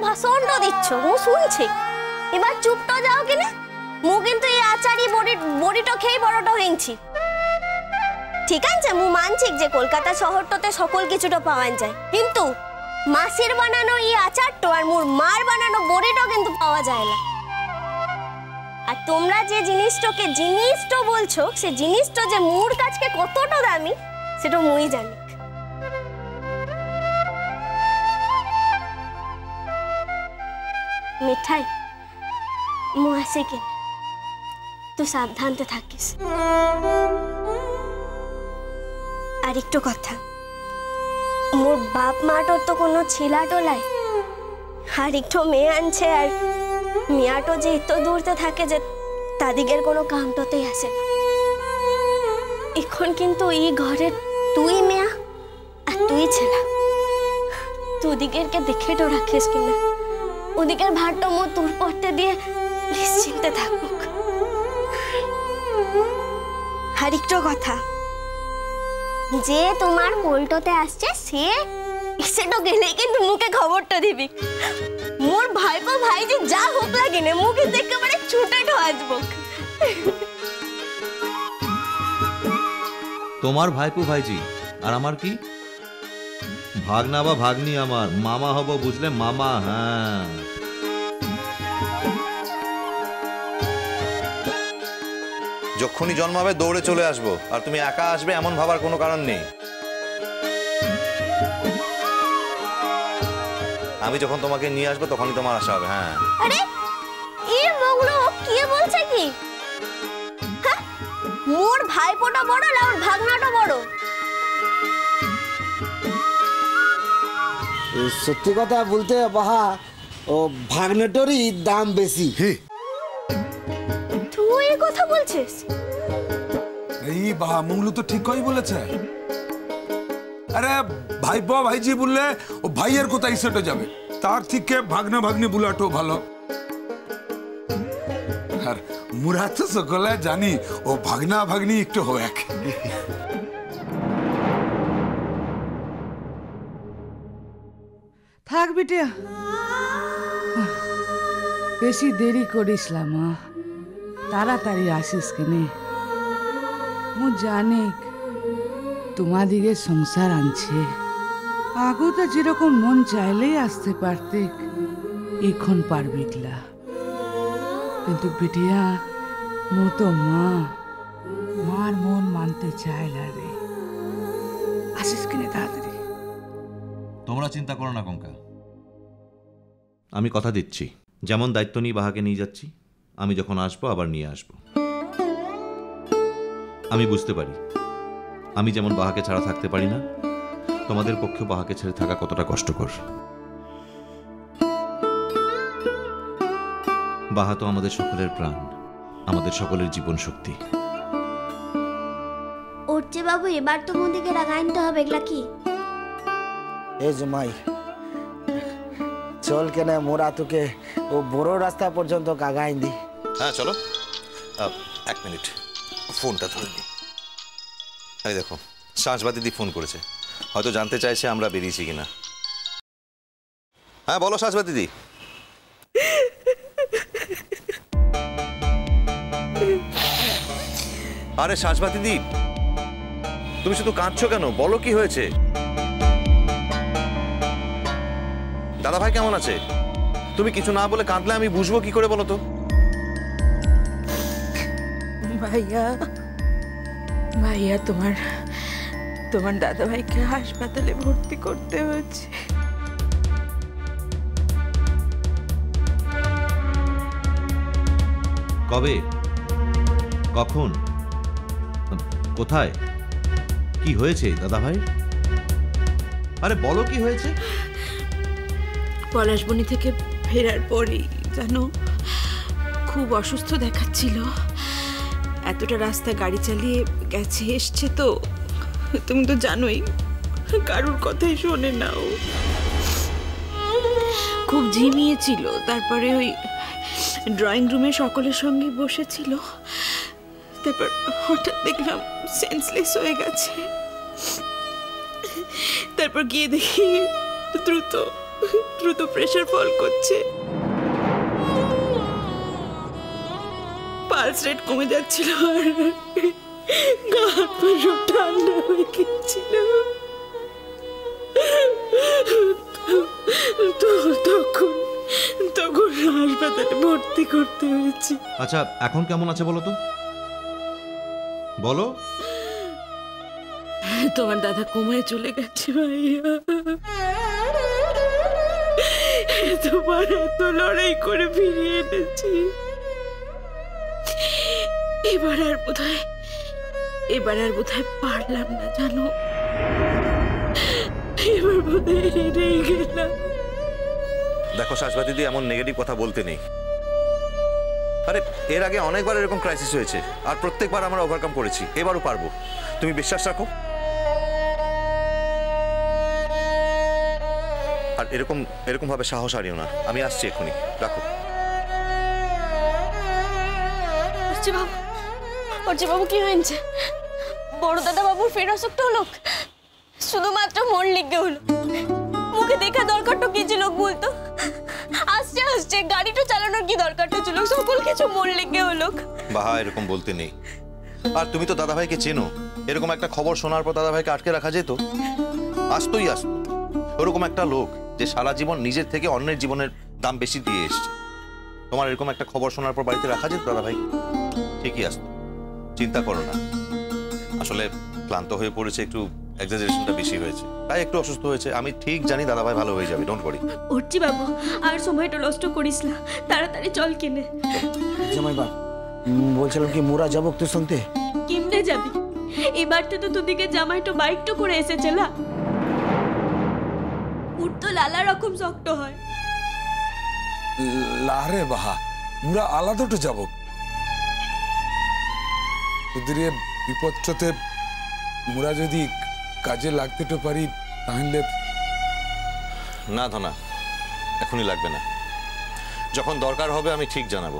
ভাষণটা দিচ্ছ, মু শুনছি। এবার চুপটা যাও কিনা। মু কিন্তু এই আচারি বড়িটা খেয়ে বড়টা হয়েছি। ঠিক আছে, মু মানছি যে কলকাতা শহরটাতে সকল কিছুটা পাওয়া যায়, কিন্তু মাসির বানানো এই আচারটা আর মোর মার বানানো বড়িটা কিন্তু পাওয়া যায় না। আর তোমরা যে জিনিসটা বলছো, সে জিনিসটা যে মোর কাছে কতটা দামি সেটা মুই জানি। মিঠাই মু আসে কি, তুই সাবধানতে থাকিস। আর একটু কথা, মোর বাপ মাটোর তো কোনো ছিলাটো লাই, আর একটু মেয়ে আনছে, আর মেয়াটো যে এত দূরতে থাকে যে তাদিগের কোনো কামটাতেই আসে না। এখন কিন্তু এই ঘরে তুই মেয়া আর তুই ছেলা, তুদিগেরকে দেখে তো রাখিস কিনা, ওদিকের ভারটা মো তোর পড়তে দিয়ে নিশ্চিন্তে থাকুক। আর একটু কথা, যে তোমার কোলটোতে আসছে সে সেটা গেলে কিন্তু মুখে খবরটা দিবি। মোর ভাইপো ভাইজি যা হোক লাগে না, মুখে দেখে মানে ছুটে আসবো। তোমার ভাইপো ভাইজি আর আমার কি? ভাগনা বা ভাগ্নি আমার, মামা হব বুঝলে, মামা। হ্যাঁ, যখনই জন্মাবে দৌড়ে চলে আসবো, আর তুমি একা আসবে এমন ভাবার কোনো কারণ নেই। আমি যখন তোমাকে নিয়ে আসবো তখনই তোমার আসা হবে। হ্যাঁ। আরে এই বগলো কি বলছে কি? হ্যাঁ, মোর ভাইপোটা বড় না ওর ভাগনাটা বড়? সত্যি কথা বলতে বাহা, ও ভাগনেটারই দাম বেশি। তুই এই কথা বলছিস? এই বাহা মঙ্গলু তো ঠিকই বলেছে। আরে ভাইপো ভাইজি বললে ও ভাইয়ের কোথায় সেটা যাবে, তার থেকে ভাগনা ভাগ্নি বুলাটো ভালো। আর মুরা তো সকলে জানি ও ভাগনা ভাগ্নি একটু হোক। থাক বিটিয়া, বেশি দেরি করিস না মা, তাড়াতাড়ি আসিস কেনে। মু জানি তোমাদিকে সংসার আনছে, আগু তো যেরকম মন চাইলেই আসতে পারতে, এখন পারবিকলা। কিন্তু বিটিয়া, মু তো মা, মার মন মানতে চাইলা রে। আসিস কেনে তাড়াতাড়ি। তোমরা চিন্তা করো না কঙ্কা, আমি কথা দিচ্ছি, যেমন দায়িত্ব নিয়ে বাহাকে নিয়ে যাচ্ছি, আমি যখন আসবো আবার নিয়ে আসবো। আমি বুঝতে পারি আমি যেমন বাহাকে ছাড়া থাকতে পারি না, তোমাদের পক্ষে বাহাকে ছেড়ে থাকা কতটা কষ্টকর। বাহা তো আমাদের সকলের প্রাণ, আমাদের সকলের জীবন শক্তি। ওরচে বাবু, এবার তো মোদিকে রাগাইতে হবে, এগুলা কি? এই জমাই চল কেনে, মোরা তোকে ও বড় রাস্তা পর্যন্ত কাগাই দি। হ্যাঁ চলো। এক মিনিট, ফোনটা ধরে নি। এই দেখো, সাঁঝবা দিদি ফোন করেছে, হয়তো জানতে চাইছে আমরা বেরিয়েছি কিনা। হ্যাঁ বলো সাঁঝবা দিদি। আরে সাঁঝবা দিদি, তুমি শুধু কাঁদছো কেন? বলো কি হয়েছে? দাদা ভাই কেমন আছে? তুমি কিছু না বলে কাঁদলে আমি বুঝবো কি করে, বলো তো? ভাইয়া, ভাইয়া তোমার দাদা ভাইকে হাসপাতালে ভর্তি করতে হয়েছে। কবে, কখন, কোথায়, কি হয়েছে দাদা ভাই? আরে বলো কি হয়েছে? পলাশবনি থেকে ফেরার পরই জানো খুব অসুস্থ দেখাচ্ছিল। এতটা রাস্তা গাড়ি চালিয়ে গেছে, এসছে তো, তুমি তো জানোই কারুর কথাই শোনে না। ও খুব ঝিমিয়েছিল, তারপরে ওই ড্রয়িং রুমে সকলের সঙ্গে বসেছিল, তারপর হঠাৎ দেখলাম সেন্সলেস হয়ে গেছে। তারপর গিয়ে দেখি দ্রুত দ্রুত প্রেশার ফল করছে, পালস রেট কমে যাচ্ছিল আর গা হাত পা সব ঠান্ডা হয়ে গেছিল। তখন হাসপাতালে ভর্তি করতে হয়েছে। আচ্ছা এখন কেমন আছে বলো তো, বলো। তোমার দাদা কোমায় চলে গেছে ভাইয়া। তোমার এত লড়াই করে ফিরিয়ে এনেছি, এবার আর বোধহয় পারলাম না জানো, এবার বোধহয় হেরেই গেলাম। দেখো শাশবা দিদি, এমন নেগেটিভ কথা বলতে নেই। আরে এর আগে অনেকবার এরকম ক্রাইসিস হয়েছে আর প্রত্যেকবার আমরা ওভারকাম করেছি, এবারও পারবো, তুমি বিশ্বাস রাখো। আর এরকম ভাবে সাহস হারিও না। আমি আসছি এক্ষুনি, রাখো। বাবু কি হয়েছে? বড় দাদা বাবুর ফেরসুক্ত হলো, শুধুমাত্র মন লিখে হলো। মুখে দেখা দরকারটা কি ছিল বলতো? আসছে গাড়িটা চালানোর কি দরকারটা ছিল? সকল কিছু মন লিখে হলো। বাহা, এরকম বলতে নেই। আর তুমি তো দাদাভাইকে চেনো, এরকম একটা খবর শোনার পর দাদাভাইকে আটকে রাখা যেত? আসতোই আসতো। ওরকম একটা লোক যে সারা জীবন নিজের থেকে অন্যের জীবনের দাম বেশি দিয়ে এসছে, তোমার এরকম একটা খবর শোনার পর বাড়িতে রাখা যেত দাদাভাই? ঠিকই আসতো, চিন্তা করো না। আসলে ক্লান্ত হয়ে পড়েছে, একটু এক্সাজারেশনটা বেশি হয়েছে, তাই একটু অসুস্থ হয়েছে। আমি ঠিক জানি দাদাভাই ভালো হয়ে যাবে, ডোন্ট ওয়ারি। উঠছি বাবু, আর সময়টা নষ্ট করিস না, তাড়াতাড়ি চল কিনে। জামাই বাপ, বলছিলাম কি মোরা যাবো তোর সঙ্গে? কিমনে যাবি? এবার তো তোদিকে জামাইটো বাইকটো করে এসেছে না, উঠ তো লালা রকম শক্ত হয়। লারে বাহা, মোরা আলাদাটা যাব। তোদের বিপদটাতে মোরা যদি কাজে লাগতে তো পারি তাহলে। না ধনা, এখনই লাগবে না, যখন দরকার হবে আমি ঠিক জানাবো।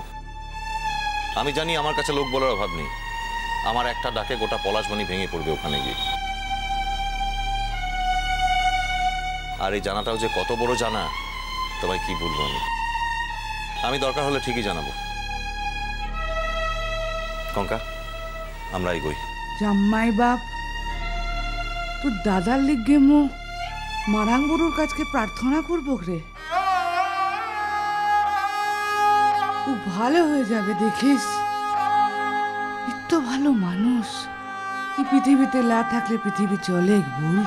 আমি জানি আমার কাছে লোক বলার অভাব নেই, আমার একটা ডাকে গোটা পলাশবাণী ভেঙে পড়বে ওখানে গিয়ে। আর এই জানাটাও যে কত বড় জানা তোমায় কি বলবো আমি দরকার হলে ঠিকই জানাবো। কঙ্কা, আমরা এগোই। জাম্মাই বাপ, তোর দাদার লিগে মো মারাং গুরুর কাছকে প্রার্থনা করবো রে, খুব ভালো হয়ে যাবে দেখিস। এত ভালো মানুষ, এই পৃথিবীতে লা থাকলে পৃথিবী চলে ভুল।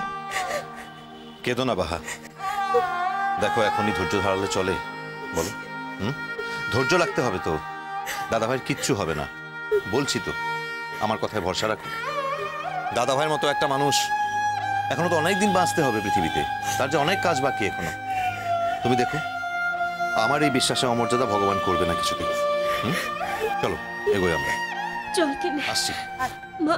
কেঁদো না বাহা, দেখো এখনই ধৈর্য ধরালে চলে বলো? ধৈর্য রাখতে হবে তো, দাদাভাইয়ের কিচ্ছু হবে না, বলছি তো, আমার কথায় ভরসা রাখো। দাদাভাইয়ের মতো একটা মানুষ এখনো তো অনেক দিন বাঁচতে হবে পৃথিবীতে, তার যে অনেক কাজ বাকি এখনো। তুমি দেখো, আমার এই বিশ্বাসে অমর্যাদা ভগবান করবে না কিছুতেই। চলো এগোই আমরা, চল কিনে আসছি। মা।